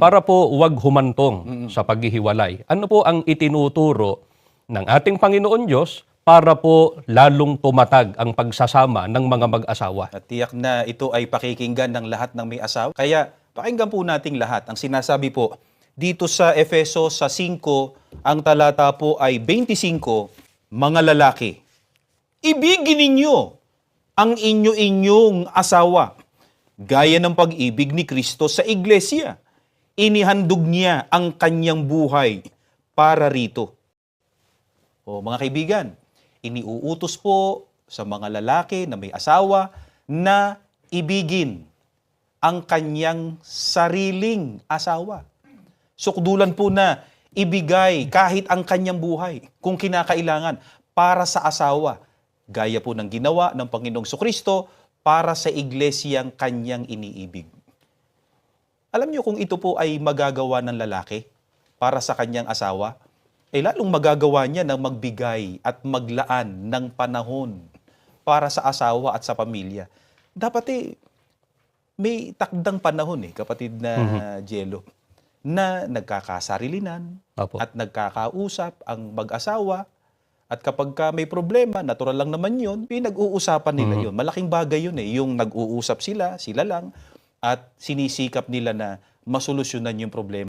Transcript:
para po huwag humantong sa paghihiwalay. Ano po ang itinuturo ng ating Panginoon Diyos para po lalong tumatag ang pagsasama ng mga mag-asawa? At tiyak na ito ay pakikinggan ng lahat ng may asawa. Kaya pakinggan po nating lahat. Ang sinasabi po dito sa Efeso sa 5, ang talata po ay 25, mga lalaki, ibigin ninyo ang inyo-inyong asawa gaya ng pag-ibig ni Kristo sa iglesia. Inihandog niya ang kanyang buhay para rito. O mga kaibigan, iniuutos po sa mga lalaki na may asawa na ibigin ang kanyang sariling asawa. Sukdulan po na ibigay kahit ang kanyang buhay kung kinakailangan para sa asawa. Gaya po ng ginawa ng Panginoong Kristo para sa iglesiyang kanyang iniibig. Alam niyo kung ito po ay magagawa ng lalaki para sa kanyang asawa, lalong magagawa niya ng magbigay at maglaan ng panahon para sa asawa at sa pamilya. Dapat may takdang panahon kapatid na Jello, na nagkakasarilinan Opo. at nagkakausap ang mag-asawa. At kapag may problema, natural lang naman yun, pinag-uusapan nila yun. Malaking bagay yun yung nag-uusap sila lang, at sinisikap nila na masolusyonan yung problema.